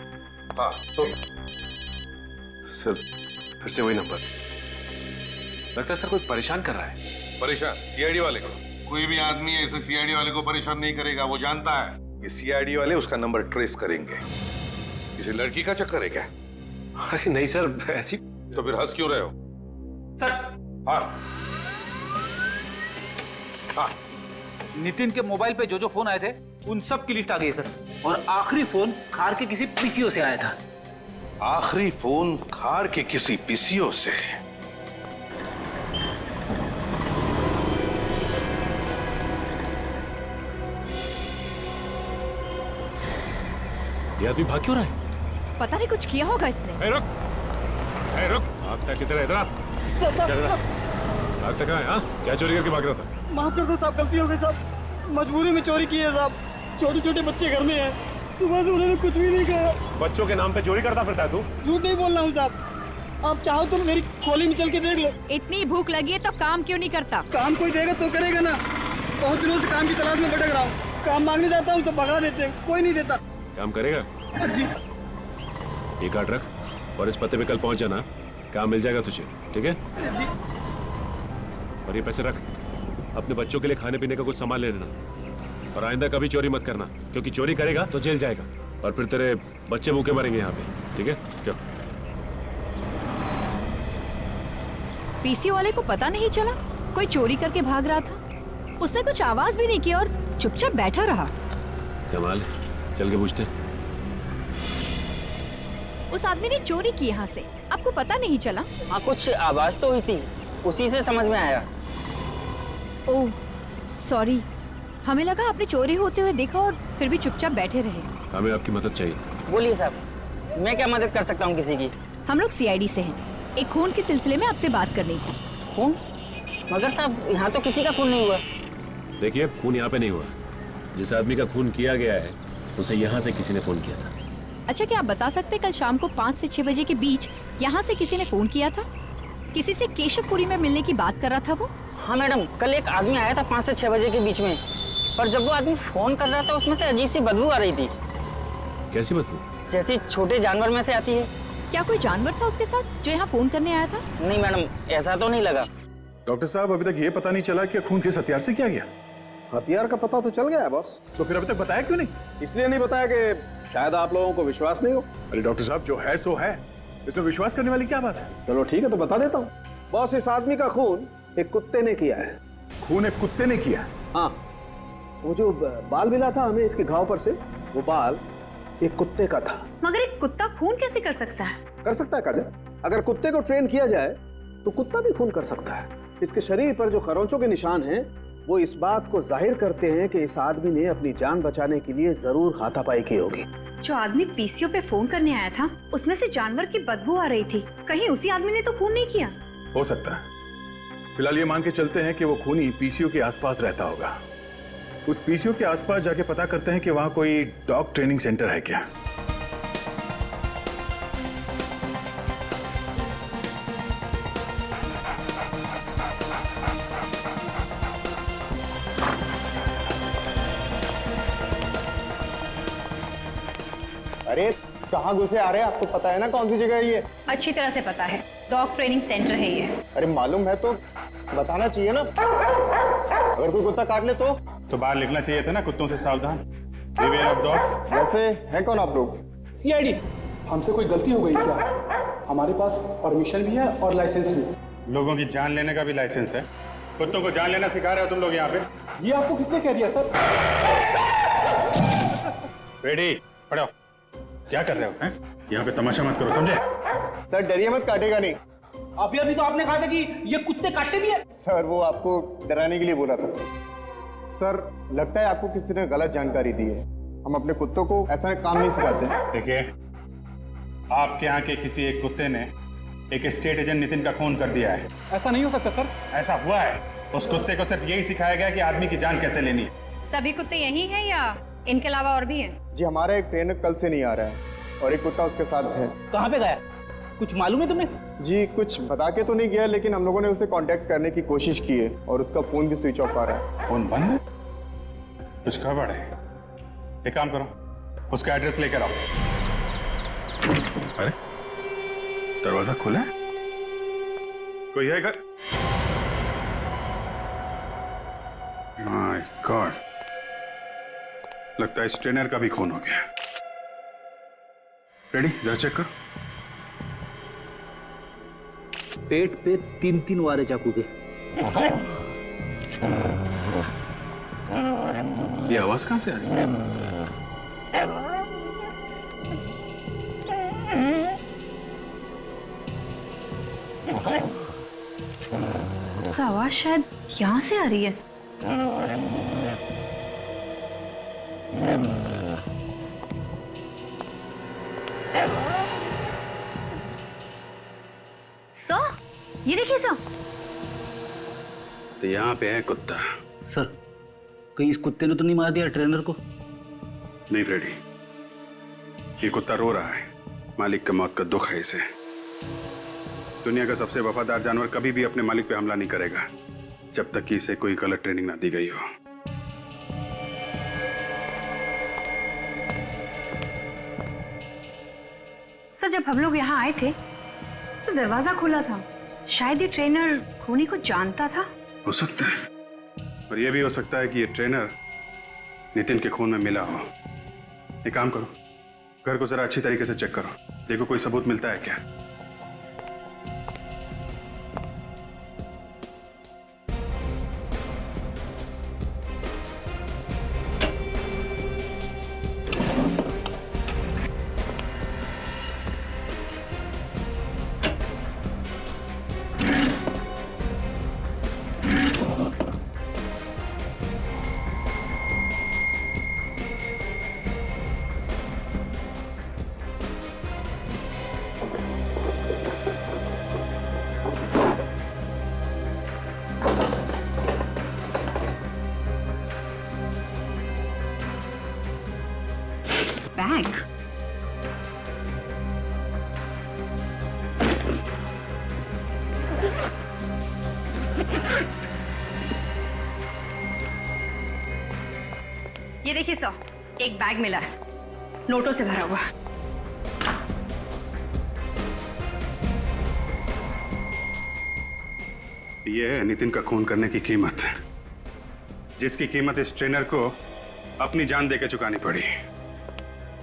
हाँ तो सर फिर से वही नंबर। लगता है सर कोई परेशान कर रहा है। परेशान? सीआईडी वाले को? कोई भी आदमी ऐसे सीआईडी वाले को परेशान नहीं करेगा। वो जानता है कि सीआईडी वाले उसका नंबर ट्रेस करेंगे। किसी लड़की का चक्कर है क्या? अरे नहीं सर, ऐसी। तो फिर हंस क्यों रहे हो? सर हाँ हाँ, नितिन के मोबाइल पे जो जो फोन आए थे उन सब की लिस्ट आ गई सर। और आखिरी फोन खार के किसी पीसीओ से आया था। आखिरी फोन खार के किसी पीसीओ से? ये आदमी भाग क्यों रहा है? पता नहीं कुछ किया होगा इसने। रुक भागता किधर है? इधर आ। भागता कहाँ है? हाँ क्या चोरी करके भाग रहा था? माफ कर दो साहब, गलती हो गई साहब। मजबूरी में चोरी की है साहब। छोटे छोटे बच्चे घर में हैं। सुबह से उन्होंने कुछ भी नहीं कहा। बच्चों के नाम पे चोरी करता फिरता है तू? झूठ नहीं बोल रहा हूँ साहब। आप चाहो तो मेरी खोली में चल के देख लो। इतनी भूख लगी है तो काम क्यों नहीं करता? काम कोई देगा तो करेगा ना। बहुत दिनों से काम की तलाश में भटक रहा हूँ। काम मांगने जाता हूँ तो भगा देते हैं, कोई नहीं देता। काम करेगा? जी। ये कार्ड रख और इस पते पे कल पहुंच जाना, काम मिल जाएगा तुझे, ठीक है? जी। और ये पैसे रख, अपने बच्चों के लिए खाने पीने का कुछ सामान ले लेना। और आइंदा कभी चोरी मत करना, क्योंकि चोरी करेगा तो जेल जाएगा और फिर तेरे बच्चे भूखे मरेंगे यहाँ पे, ठीक है? क्यों? पीसी वाले को पता नहीं चला कोई चोरी करके भाग रहा था? उसने कुछ आवाज भी नहीं की और चुपचाप बैठा रहा। कमाल, चल के पूछते। उस आदमी ने चोरी की यहाँ से, आपको पता नहीं चला? हाँ कुछ आवाज तो हुई थी, उसी से समझ में आया। ओह सॉरी, हमें लगा आपने चोरी होते हुए देखा और फिर भी चुपचाप बैठे रहे। हमें आपकी मदद चाहिए थी। बोलिए साहब, मैं क्या मदद कर सकता हूँ किसी की? हम लोग सीआईडी से हैं, एक खून के सिलसिले में आपसे बात करनी थी। खून? मगर साहब यहाँ तो किसी का खून नहीं हुआ। देखिए खून यहाँ पे नहीं हुआ, जिस आदमी का खून किया गया है उसे यहाँ से किसी ने फोन किया था। अच्छा, क्या आप बता सकते हैं कल शाम को 5 से 6 बजे के बीच यहाँ से किसी ने फोन किया था? किसी से केशवपुरी में मिलने की बात कर रहा था वो? हाँ मैडम, कल एक आदमी आया था 5 से 6 बजे के बीच में, पर जब वो आदमी फोन कर रहा था उसमें से अजीब सी बदबू आ रही थी। कैसी बदबू? जैसी छोटे जानवर में से आती है। क्या कोई जानवर था उसके साथ जो यहाँ फोन करने आया था? नहीं मैडम, ऐसा तो नहीं लगा। डॉक्टर साहब अभी तक ये पता नहीं चला कि खून किस हथियार से किया गया। हथियार का पता तो चल गया है बॉस। तो फिर अभी तक बताया क्यों नहीं? इसलिए नहीं बताया कि शायद आप लोगों को विश्वास नहीं हो। अरे डॉक्टर साहब जो है सो है, इसमें विश्वास करने वाली क्या बात है? चलो ठीक है तो बता देता हूँ। बॉस, इस आदमी का खून एक कुत्ते ने किया है। खून एक कुत्ते ने किया? हाँ, वो जो बाल मिला था हमें इसके घाव पर से, वो बाल एक कुत्ते का था। मगर एक कुत्ता खून कैसे कर सकता है? कर सकता है काजल, अगर कुत्ते को ट्रेन किया जाए तो कुत्ता भी खून कर सकता है। इसके शरीर पर जो खरोंचों के निशान हैं वो इस बात को जाहिर करते हैं कि इस आदमी ने अपनी जान बचाने के लिए जरूर हाथापाई की होगी। जो आदमी पीसीओ पे फोन करने आया था उसमें से जानवर की बदबू आ रही थी, कहीं उसी आदमी ने तो खून नहीं किया? हो सकता है। फिलहाल ये मान के चलते हैं कि वो खूनी पीसीओ के आसपास रहता होगा। उस पीसीओ के आसपास जाके पता करते हैं कि वहां कोई डॉग ट्रेनिंग सेंटर है क्या। अरे कहाँ घुसे आ रहे हैं? आपको पता है ना कौन सी जगह है ये? अच्छी तरह से पता है। डॉग ट्रेनिंग सेंटर है ये। अरे मालूम है तो बताना चाहिए ना, अगर कोई कुत्ता काट ले तो बाहर लिखना चाहिए था ना, कुत्तों से सावधान, बिवेयर ऑफ डॉग्स। वैसे हैं कौन आप लोग? सीआईडी। हमसे कोई गलती हो गई क्या? हमारे पास परमिशन भी है और लाइसेंस भी। लोगों की जान लेने का भी लाइसेंस है। कुत्तों को जान लेना सिखा रहे हो तुम लोग यहाँ पे? ये आपको किसने कह दिया सर? रेडी पढ़ो, क्या कर रहे हो हैं? यहाँ पे तमाशा मत करो, समझे? सर डरिए मत, काटेगा नहीं। अभी तो आपने कहा था कि ये कुत्ते काटते भी है। सर वो आपको डराने के लिए बोला था। सर लगता है आपको किसी ने गलत जानकारी दी है। हम अपने कुत्तों को ऐसा काम नहीं सिखाते। देखिए, आपके यहाँ के किसी एक कुत्ते ने एक स्टेट एजेंट नितिन का खून कर दिया है। ऐसा नहीं हो सकता सर। ऐसा हुआ है। उस कुत्ते को सिर्फ यही सिखाया गया कि आदमी की जान कैसे लेनी है। सभी कुत्ते यही हैं या इनके अलावा और भी हैं? जी हमारा एक ट्रेनर कल से नहीं आ रहा है और एक कुत्ता उसके साथ है। कहाँ पे गया, कुछ मालूम है तुम्हें? जी कुछ बता के तो नहीं गया, लेकिन हम लोगों ने उसे कांटेक्ट करने की कोशिश की है और उसका फोन भी स्विच ऑफ आ रहा है। फोन बंद है? कुछ गड़बड़ है। एक काम करो, उसका एड्रेस लेकर आओ। अरे दरवाजा खुला है, कोई है घर? माय गॉड, लगता है इस ट्रेनर का भी खून हो गया। रेडी, जरा चेक करो। पेट पे 3-3 वारे चाकू के। ये आवाज कहां से आ रही है? आवाज शायद यहाँ से आ रही है। सर, ये देखिए सर। तो यहाँ पे है कुत्ता। सर कहीं इस कुत्ते ने तो नहीं मार दिया ट्रेनर को? नहीं फ्रेडी, ये कुत्ता रो रहा है। मालिक का मौत का दुख है इसे। दुनिया का सबसे वफादार जानवर कभी भी अपने मालिक पे हमला नहीं करेगा जब तक कि इसे कोई गलत ट्रेनिंग ना दी गई हो। सर जब हम लोग यहाँ आए थे तो दरवाजा खुला था। शायद ये ट्रेनर खूनी को जानता था। हो सकता है, और ये भी हो सकता है कि ये ट्रेनर नितिन के खून में मिला हो। एक काम करो, घर को जरा अच्छी तरीके से चेक करो, देखो कोई सबूत मिलता है क्या। बैग। ये देखिए सर, एक बैग मिला है, नोटों से भरा हुआ। ये है नितिन का खून करने की कीमत, जिसकी कीमत इस ट्रेनर को अपनी जान देकर चुकानी पड़ी।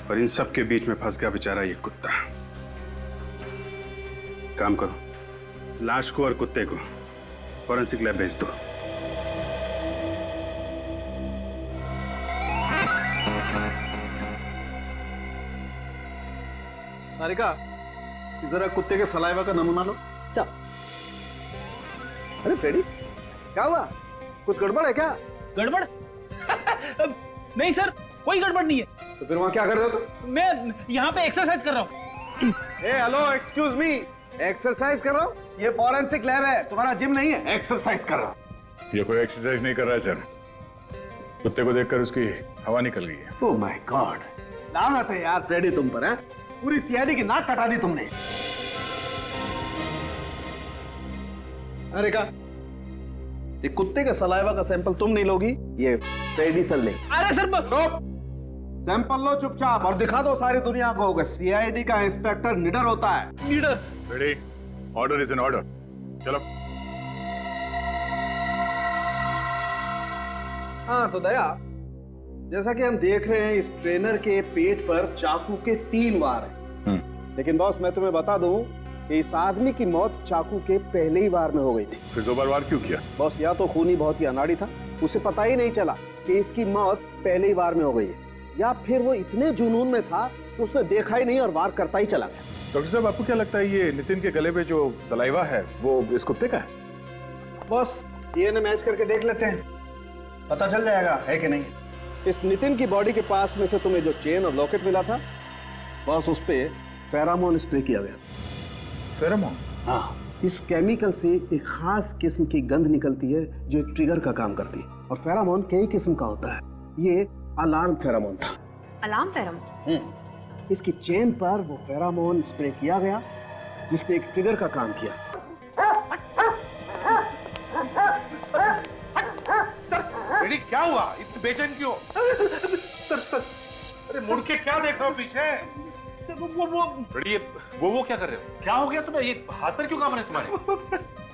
और इन सब के बीच में फंस गया बेचारा ये कुत्ता। काम करो, इस लाश को और कुत्ते को फॉरेंसिक लैब भेज दो। सारिका, जरा कुत्ते के सलाइवा का नमूना लो। अरे फ्रेडी, क्या हुआ? कुछ गड़बड़ है क्या? गड़बड़? नहीं सर, कोई गड़बड़ नहीं है। तो फिर वहां क्या कर रहे हो तुम? मैं यहाँ पे एक्सरसाइज कर रहा हूँ। हेलो, एक्सक्यूज मी, एक्सरसाइज कर रहा हूँ? ये फॉरेंसिक लैब है, तुम्हारा जिम नहीं है। एक्सरसाइज कर रहा हूँ। ये कोई एक्सरसाइज नहीं कर रहा है सर, कुत्ते को देखकर उसकी हवा निकल गई है। ओह माय गॉड, लानत है यार फ्रेडी तुम पर, है? पूरी सीआईडी की नाक कटा दी तुमने। अरे का ये कुत्ते के सलाइवा का सैंपल तुम नहीं लोगी, ये फ्रेडी सर ले। अरे सर सैंपल लो चुपचाप और दिखा दो सारी दुनिया को कि सीआईडी का इंस्पेक्टर निडर होता है। निडर? Ready, order is an order. चलो। हाँ तो दया, जैसा कि हम देख रहे हैं इस ट्रेनर के पेट पर चाकू के 3 वार हैं। लेकिन बॉस मैं तुम्हें बता दूं कि इस आदमी की मौत चाकू के पहले ही वार में हो गई थी। फिर 2 बार वार क्यों किया? बॉस या तो खूनी बहुत ही अनाड़ी था, उसे पता ही नहीं चला कि इसकी मौत पहले ही वार में हो गई है, या फिर वो इतने जुनून में था कि उसने देखा ही नहीं और वार करता ही चला गया। डॉक्टर साहब, आपको क्या लगता है ये नितिन के गले पे जो सलाइवा है वो इस कुत्ते का है? बॉस डीएनए मैच करके देख लेते हैं, पता चल जाएगा है कि नहीं। इस नितिन की बॉडी के पास में से तुम्हें जो चेन और लॉकेट मिला था, बॉस उस पे फेरामोन स्प्रे किया गया। फेरामोन? हाँ, इस केमिकल से एक खास किस्म की गंध निकलती है जो एक ट्रिगर का काम करती है, और फेरामोन कई किस्म का होता है। ये अलार्म फेरामोन था। Alarm pheromone? इसकी चेन पर वो फेरामोन स्प्रे किया गया जिसने एक ट्रिगर का काम किया। बेटी क्या हुआ, इतनी बेचैन क्यों? सर, अरे मुड़ के क्या देख रहे हो पीछे? वो क्या कर रहे हो? क्या हो गया तुम्हें? ये हाथ पर क्यों काम रहे तुम्हारे?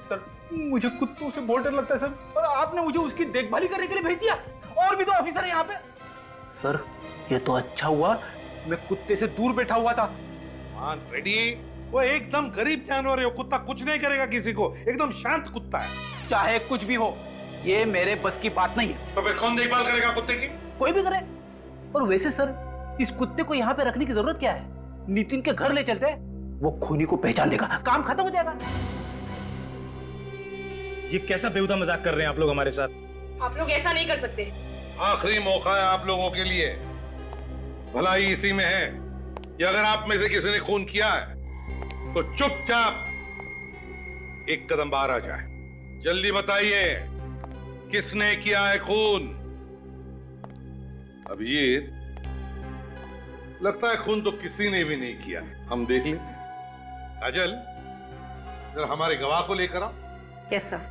सर मुझे कुत्तों से बहुत डर लगता है सर, और आपने मुझे उसकी देखभाल करने के लिए भेज दिया, और भी 2 ऑफिसर है यहाँ पे। सर ये तो अच्छा हुआ मैं कुत्ते से दूर बैठा हुआ था। हाँ रेडी, वो एकदम गरीब जानवर है, वो कुत्ता कुछ नहीं करेगा किसी को, एकदम शांत कुत्ता है। चाहे कुछ भी हो, ये मेरे बस की बात नहीं है। तो फिर कौन देखभाल करेगा कुत्ते की? कोई भी करे। और वैसे सर इस कुत्ते को यहाँ पे रखने की जरूरत क्या है? नितिन के घर ले चलते हैं, वो खूनी को पहचान लेगा, काम खत्म हो जाएगा। ये कैसा बेहुदा मजाक कर रहे हैं आप लोग हमारे साथ? आप लोग ऐसा नहीं कर सकते। आखिरी मौका है आप लोगों के लिए, भलाई इसी में है कि अगर आप में से किसी ने खून किया है तो चुपचाप 1 कदम बाहर आ जाए। जल्दी बताइए किसने किया है खून? अभिजीत, लगता है खून तो किसी ने भी नहीं किया, हम देख लेते हैं। काजल, जरा हमारे गवाह को लेकर आओ। Yes sir.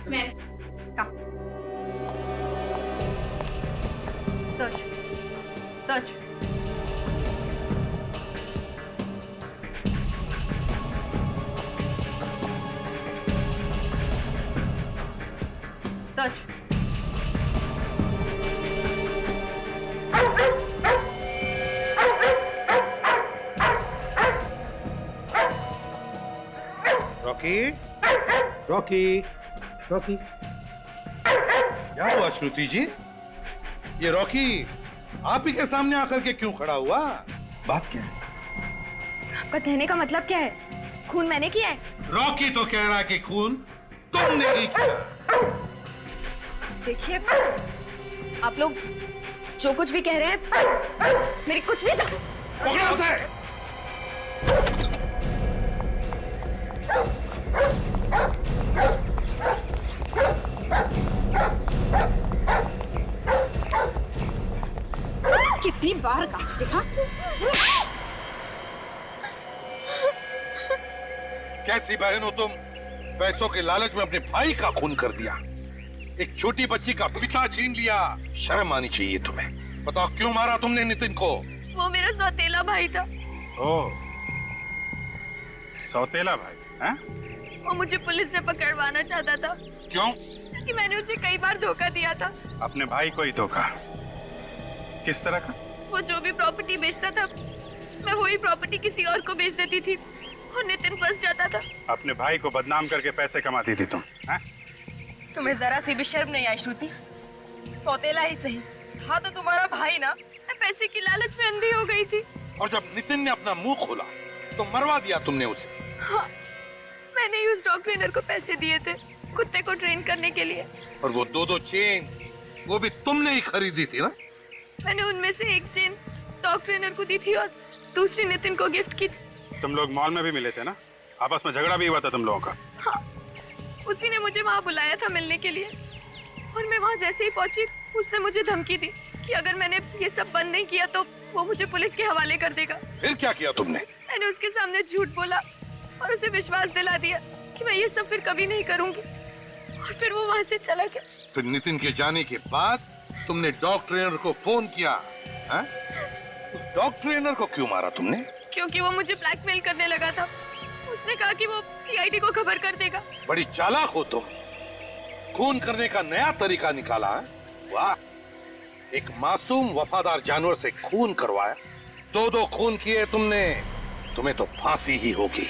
मैं सच सच रॉकी, रॉकी, रॉकी, क्या हुआ श्रुति जी? ये रॉकी आप ही के सामने आकर के क्यों खड़ा हुआ? बात क्या है? आपका कहने का मतलब क्या है? खून मैंने किया है? रॉकी तो कह रहा है कि खून तुमने ही किया। देखिए, आप लोग जो कुछ भी कह रहे हैं, मेरी कुछ भी पकड़ो उसे। कितनी बार कहा देखा? कैसी बहन हो तुम? पैसों के लालच में अपने भाई का खून कर दिया, एक छोटी बच्ची का पिता छीन लिया। शर्म आनी चाहिए तुम्हें। बताओ क्यों मारा तुमने नितिन को? वो मेरा सौतेला भाई था। ओह, सौतेला भाई हैं? वो मुझे पुलिस से पकड़वाना चाहता था। क्यों? कि मैंने उसे कई बार धोखा दिया था। अपने भाई को ही धोखा? किस तरह का? वो जो भी प्रॉपर्टी बेचता था, मैं वही प्रॉपर्टी किसी और को बेच देती थी और नितिन फंस जाता था। अपने भाई को बदनाम करके पैसे कमाती थी तुम, हैं? तुम्हें जरा सी भी शर्म नहीं आई श्रुति? सौतेला ही सही था तो तुम्हारा भाई ना, मैं पैसे की लालच में अंधी हो गई थी। और जब नितिन ने अपना मुंह खोला तो मरवा दिया तुमने उसे। हाँ, मैंने ही उस डॉग ट्रेनर को पैसे दिए थे कुत्ते को ट्रेन करने के लिए। और वो 2-2 चेन वो भी तुमने ही खरीदी थी ना? मैंने उनमें से एक चेन डॉग ट्रेनर को दी थी और दूसरी नितिन को गिफ्ट की थी। तुम लोग मॉल में भी मिले थे ना? आपस में झगड़ा भी हुआ था तुम लोगों का? हाँ, उसी ने मुझे वहाँ बुलाया था मिलने के लिए, और मैं वहाँ जैसे ही पहुंची उसने मुझे धमकी दी कि अगर मैंने ये सब बंद नहीं किया तो वो मुझे पुलिस के हवाले कर देगा। फिर क्या किया तुमने? मैंने उसके सामने झूठ बोला और उसे विश्वास दिला दिया कि मैं ये सब फिर कभी नहीं करूंगी, और फिर वो वहाँ से चला गया। फिर नितिन के जाने के बाद तुमने डॉग ट्रेनर को फोन किया, हैं? डॉग ट्रेनर को क्यों मारा तुमने? क्योंकि वो मुझे ब्लैकमेल करने लगा था। उसने कहा कि वो सीआईडी को खबर कर देगा। बड़ी चालाक हो तुम। खून करने का नया तरीका निकाला है। वाह, एक मासूम वफादार जानवर से खून करवाया। 2-2 खून किए तुमने। तुम्हें तो फांसी ही होगी।